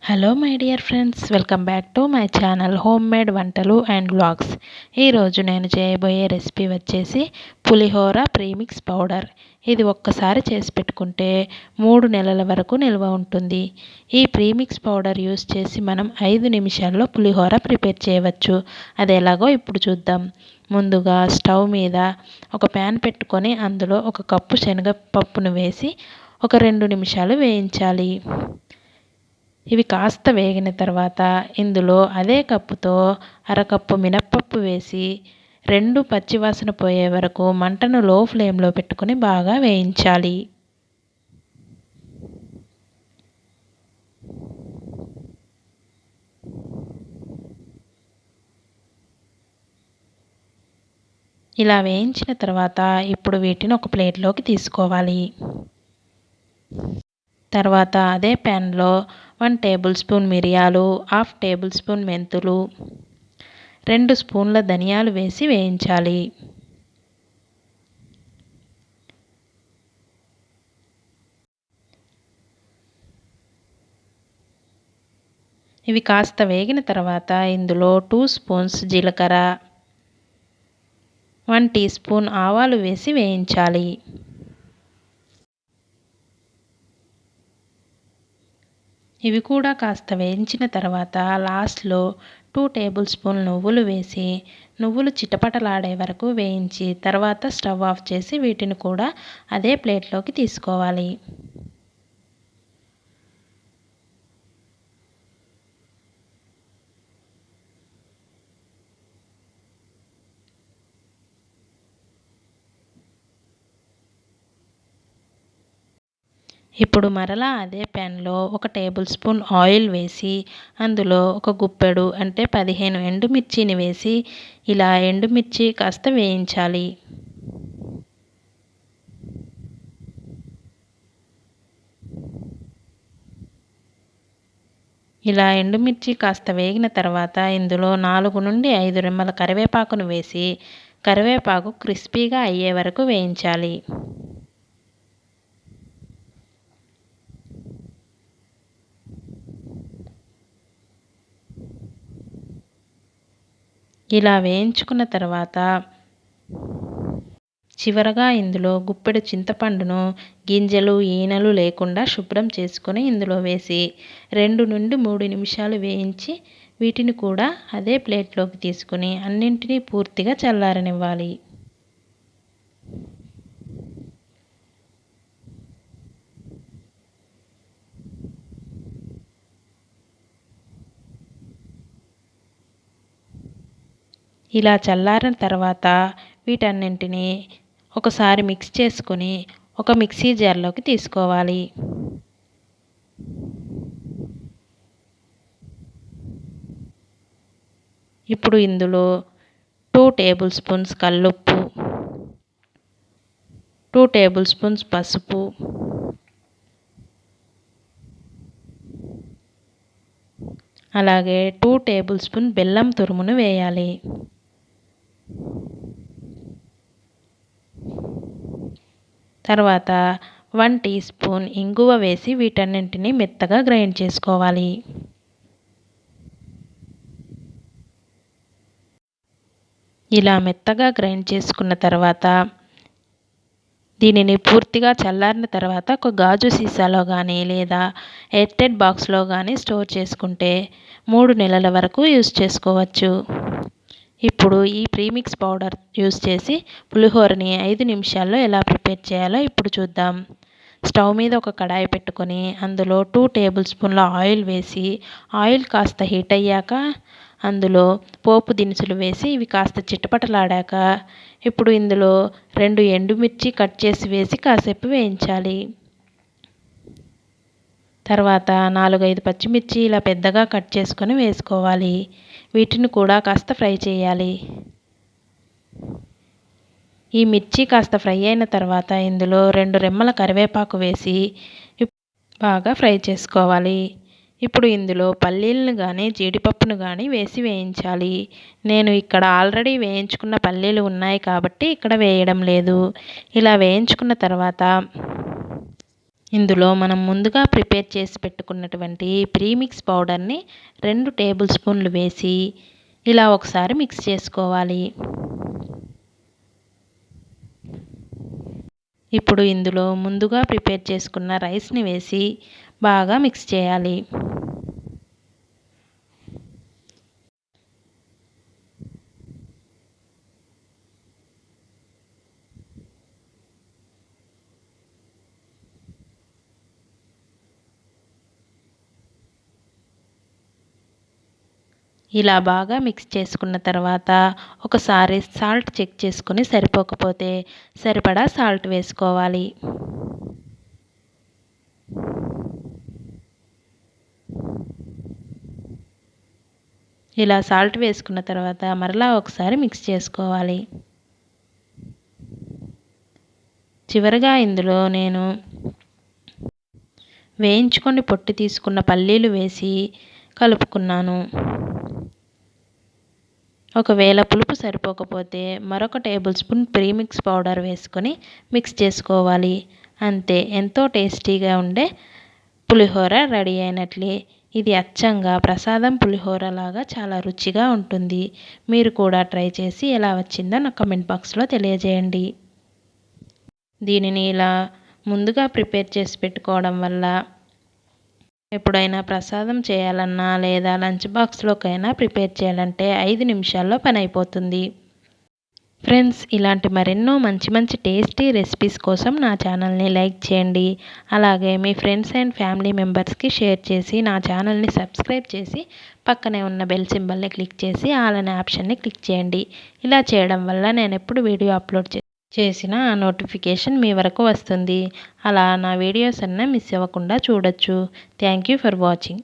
Hello my dear friends, welcome back to my channel home made వంటలు and vlogs. ఈరోజు నేను చేయబోయే recipe వచ్చేసి పులిహోర ప్రీమిక్స్ పౌడర్. ఇది ఒక్కసారి చేసి పెట్టుకుంటే 3 నెలల వరకు నిల్వ ఉంటుంది. ఈ ప్రీమిక్స్ పౌడర్ యూస్ చేసి మనం 5 నిమిషాల్లో పులిహోర ప్రిపేర్ చేయవచ్చు. అది ఎలాగో ఇప్పుడు చూద్దాం. ముందుగా స్టవ్ మీద ఒక ప్యాన్ పెట్టుకొని అందులో 1 కప్పు శనగపప్పును వేసి ఒక 2 నిమిషాలు వేయించాలి. ఇవి కాస్త వేగిన తర్వాత ఇందులో అదే కప్పుతో అరకప్పు మినప్పప్పు వేసి 2 పచ్చివాసన పోయే వరకు మంటను లో ఫ్లేమ్లో పెట్టుకొని బాగా వేయించాలి. ఇలా వేయించిన తర్వాత ఇప్పుడు వీటిని ఒక ప్లేట్లోకి తీసుకోవాలి. తర్వాత అదే ప్యాన్లో 1 టేబుల్ స్పూన్ మిరియాలు, 1/2 టేబుల్ స్పూన్ మెంతులు, 2 స్పూన్ల ధనియాలు వేసి వేయించాలి. ఇవి కాస్త వేగిన తర్వాత ఇందులో 2 స్పూన్స్ జీలకర్ర, 1 టీ స్పూన్ ఆవాలు వేసి వేయించాలి. ఇవి కూడా కాస్త వేయించిన తర్వాత లాస్ట్లో 2 టేబుల్ స్పూన్ నువ్వులు వేసి నువ్వులు చిటపటలాడే వరకు వేయించి తర్వాత స్టవ్ ఆఫ్ చేసి వీటిని కూడా అదే ప్లేట్లోకి తీసుకోవాలి. ఇప్పుడు మరలా అదే ప్యాన్లో 1 టేబుల్ స్పూన్ ఆయిల్ వేసి అందులో ఒక గుప్పెడు అంటే 15 ఎండుమిర్చిని వేసి ఇలా ఎండుమిర్చి కాస్త వేయించాలి. ఇలా ఎండుమిర్చి కాస్త వేగిన తర్వాత ఇందులో 4 నుండి 5 రెమ్మల కరివేపాకును వేసి కరివేపాకు క్రిస్పీగా అయ్యే వరకు వేయించాలి. ఇలా వేయించుకున్న తర్వాత చివరగా ఇందులో గుప్పెడు చింతపండును గింజలు ఈనెలు లేకుండా శుభ్రం చేసుకొని ఇందులో వేసి 2 నుండి 3 నిమిషాలు వేయించి వీటిని కూడా అదే ప్లేట్లోకి తీసుకుని అన్నింటినీ పూర్తిగా చల్లారనివ్వాలి. ఇలా చల్లారిన తర్వాత వీటన్నింటినీ ఒకసారి మిక్స్ చేసుకొని ఒక మిక్సీ జార్లోకి తీసుకోవాలి. ఇప్పుడు ఇందులో 2 టేబుల్ స్పూన్స్ కల్లుప్పు, 2 టేబుల్ స్పూన్స్ పసుపు, అలాగే 2 టేబుల్ స్పూన్ బెల్లం తురుమును వేయాలి. తర్వాత 1 టీ స్పూన్ ఇంగువ వేసి వీటన్నింటినీ మెత్తగా గ్రైండ్ చేసుకోవాలి. ఇలా మెత్తగా గ్రైండ్ చేసుకున్న తర్వాత దీనిని పూర్తిగా చల్లారిన తర్వాత ఒక గాజు సీసాలో కానీ లేదా ఎయిర్టైట్ బాక్స్లో కానీ స్టోర్ చేసుకుంటే 3 నెలల వరకు యూస్ చేసుకోవచ్చు. ఇప్పుడు ఈ ప్రీమిక్స్ పౌడర్ యూస్ చేసి పులిహోరని 5 నిమిషాల్లో ఎలా ప్రిపేర్ చేయాలో ఇప్పుడు చూద్దాం. స్టవ్ మీద ఒక కడాయి పెట్టుకొని అందులో 2 టేబుల్ స్పూన్ల ఆయిల్ వేసి ఆయిల్ కాస్త హీట్ అయ్యాక అందులో పోపు దినుసులు వేసి ఇవి కాస్త చిటపటలాడాక ఇప్పుడు ఇందులో 2 ఎండుమిర్చి కట్ చేసి వేసి కాసేపు వేయించాలి. తర్వాత 4-5 పచ్చిమిర్చి ఇలా పెద్దగా కట్ చేసుకొని వేసుకోవాలి. వీటిని కూడా కాస్త ఫ్రై చేయాలి. ఈ మిర్చి కాస్త ఫ్రై అయిన తర్వాత ఇందులో 2 రెమ్మల కరివేపాకు వేసి బాగా ఫ్రై చేసుకోవాలి. ఇప్పుడు ఇందులో పల్లీలను కానీ జీడిపప్పును కానీ వేసి వేయించాలి. నేను ఇక్కడ ఆల్రెడీ వేయించుకున్న పల్లీలు ఉన్నాయి కాబట్టి ఇక్కడ వేయడం లేదు. ఇలా వేయించుకున్న తర్వాత ఇందులో మనం ముందుగా ప్రిపేర్ చేసి పెట్టుకున్నటువంటి ప్రీమిక్స్ పౌడర్ని 2 టేబుల్ స్పూన్లు వేసి ఇలా ఒకసారి మిక్స్ చేసుకోవాలి. ఇప్పుడు ఇందులో ముందుగా ప్రిపేర్ చేసుకున్న రైస్ని వేసి బాగా మిక్స్ చేయాలి. ఇలా బాగా మిక్స్ చేసుకున్న తర్వాత ఒకసారి సాల్ట్ చెక్ చేసుకొని సరిపోకపోతే సరిపడా సాల్ట్ వేసుకోవాలి. ఇలా సాల్ట్ వేసుకున్న తర్వాత మరలా ఒకసారి మిక్స్ చేసుకోవాలి. చివరగా ఇందులో నేను వేయించుకొని పొట్టు తీసుకున్న పల్లీలు వేసి కలుపుకున్నాను. ఒకవేళ పులుపు సరిపోకపోతే మరొక టేబుల్ స్పూన్ ప్రీమిక్స్ పౌడర్ వేసుకొని మిక్స్ చేసుకోవాలి. అంతే, ఎంతో టేస్టీగా ఉండే పులిహోర రెడీ అయినట్లే. ఇది అచ్చంగా ప్రసాదం పులిహోర లాగా చాలా రుచిగా ఉంటుంది. మీరు కూడా ట్రై చేసి ఎలా వచ్చిందో నా కామెంట్ బాక్స్లో తెలియజేయండి. దీనిని ఇలా ముందుగా ప్రిపేర్ చేసి పెట్టుకోవడం వల్ల ఎప్పుడైనా ప్రసాదం చేయాలన్నా లేదా లంచ్ బాక్స్లోకైనా ప్రిపేర్ చేయాలంటే 5 నిమిషాల్లో పని అయిపోతుంది. ఫ్రెండ్స్, ఇలాంటి మరెన్నో మంచి మంచి టేస్టీ రెసిపీస్ కోసం నా ఛానల్ని లైక్ చేయండి. అలాగే మీ ఫ్రెండ్స్ అండ్ ఫ్యామిలీ మెంబర్స్కి షేర్ చేసి నా ఛానల్ని సబ్స్క్రైబ్ చేసి పక్కనే ఉన్న బెల్ సింబల్ని క్లిక్ చేసి ఆల్ అనే ఆప్షన్ని క్లిక్ చేయండి. ఇలా చేయడం వల్ల నేను ఎప్పుడు వీడియో అప్లోడ్ చేసిన ఆ నోటిఫికేషన్ మీ వరకు వస్తుంది. అలా నా వీడియోస్ అన్నీ మిస్ అవ్వకుండా చూడొచ్చు. Thank you for watching.